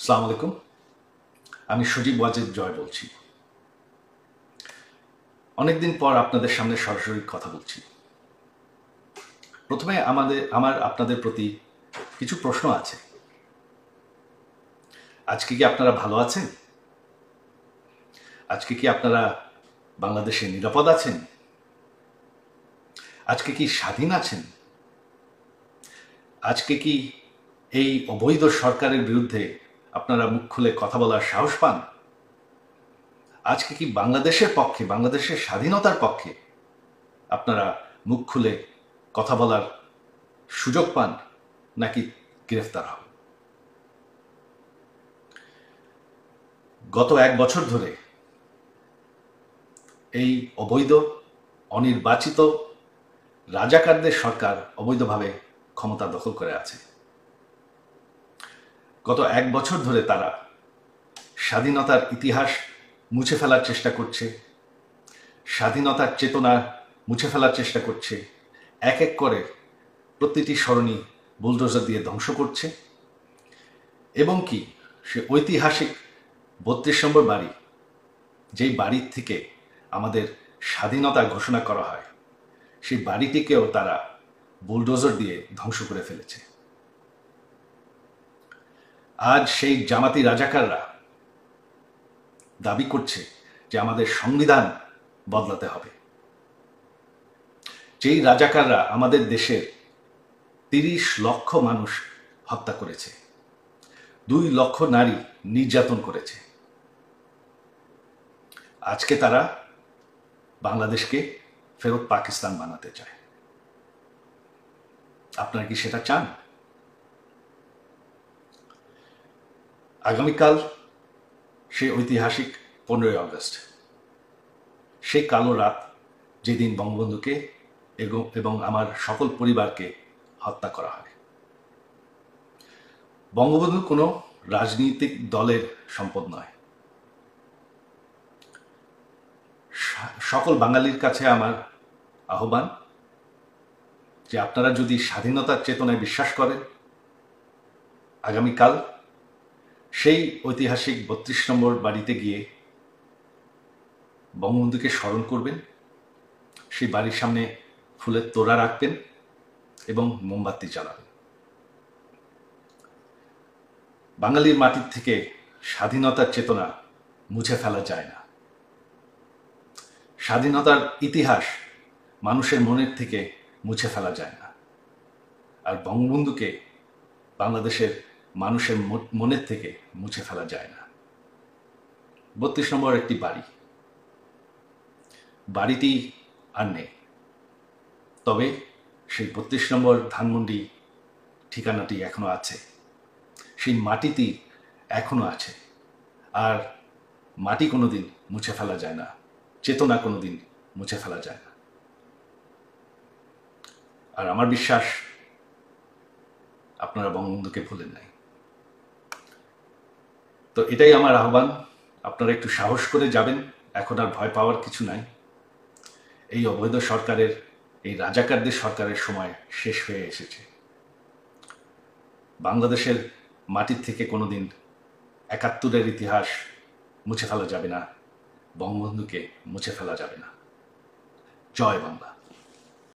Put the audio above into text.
আসসালামু আলাইকুম। আমি সজীব ওয়াজেদ জয় বলছি। অনেকদিন পর আপনাদের সামনে সরাসরি কথা বলছি। প্রথমে আমার আপনাদের প্রতি কিছু প্রশ্ন আছে। আজকে কি আপনারা ভালো আছেন? আজকে কি আপনারা বাংলাদেশে নিরাপদ আছেন? আজকে কি স্বাধীন আছেন? আজকে কি এই অবৈধ সরকারের বিরুদ্ধে আপনারা মুখ খুলে কথা বলার সাহস পান? আজকে কি বাংলাদেশের পক্ষে, বাংলাদেশের স্বাধীনতার পক্ষে আপনারা মুখ খুলে কথা বলার সুযোগ পান, নাকি গ্রেফতার হন? গত 1 বছর ধরে এই অবৈধ অনির্বাচিত রাজাকারদের সরকার অবৈধভাবে ক্ষমতা দখল করে আছে। গত 1 বছর ধরে তারা স্বাধীনতার ইতিহাস মুছে ফেলার চেষ্টা করছে, স্বাধীনতার চেতনা মুছে ফেলার চেষ্টা করছে, এক এক করে প্রতিটি সরণি বুলডোজার দিয়ে ধ্বংস করছে। এবং কি সে ঐতিহাসিক 32 নম্বর বাড়ি, যেই বাড়ির থেকে আমাদের স্বাধীনতা ঘোষণা করা হয়, সেই বাড়িটিকেও তারা বুলডোজার দিয়ে ধ্বংস করে ফেলেছে। আজ সেই জামাতি রাজাকাররা দাবি করছে যে আমাদের সংবিধান বদলাতে হবে। যেই রাজাকাররা আমাদের দেশের 30 লক্ষ মানুষ হত্যা করেছে, 2 লক্ষ নারী নির্যাতন করেছে, আজকে তারা বাংলাদেশকে ফেরত পাকিস্তান বানাতে চায়। আপনারা কি সেটা চান? আগামীকাল সেই ঐতিহাসিক 15ই আগস্ট, সেই কালো রাত, যেদিন বঙ্গবন্ধুকে এবং আমার সকল পরিবারকে হত্যা করা হয়। বঙ্গবন্ধু কোনো রাজনৈতিক দলের সম্পদ নয়। সকল বাঙালির কাছে আমার আহ্বান যে আপনারা যদি স্বাধীনতার চেতনায় বিশ্বাস করেন, আগামীকাল সেই ঐতিহাসিক 32 নম্বর বাড়িতে গিয়ে বঙ্গবন্ধুকে স্মরণ করবেন, সেই বাড়ির সামনে ফুলের তোড়া রাখবেন এবং মোমবাতি জ্বালাবেন। বাঙালির মাটির থেকে স্বাধীনতার চেতনা মুছে ফেলা যায় না। স্বাধীনতার ইতিহাস মানুষের মনের থেকে মুছে ফেলা যায় না। আর বঙ্গবন্ধুকে বাংলাদেশের মানুষের মনের থেকে মুছে ফেলা যায় না। 32 নম্বর একটি বাড়িটি আর নেই, তবে সেই 32 নম্বর ধানমন্ডি ঠিকানাটি এখনো আছে, সেই মাটিটি এখনো আছে। আর মাটি কোনোদিন মুছে ফেলা যায় না, চেতনা কোনোদিন মুছে ফেলা যায় না। আর আমার বিশ্বাস আপনারা বঙ্গবন্ধুকে ভুলেন নাই। তো এটাই আমার আহ্বান, আপনারা একটু সাহস করে যাবেন। এখন আর ভয় পাওয়ার কিছু নাই। এই অবৈধ সরকারের, এই রাজাকারদের সরকারের সময় শেষ হয়ে এসেছে। বাংলাদেশের মাটির থেকে কোনোদিন 71-এর ইতিহাস মুছে ফেলা যাবে না, বঙ্গবন্ধুকে মুছে ফেলা যাবে না। জয় বাংলা।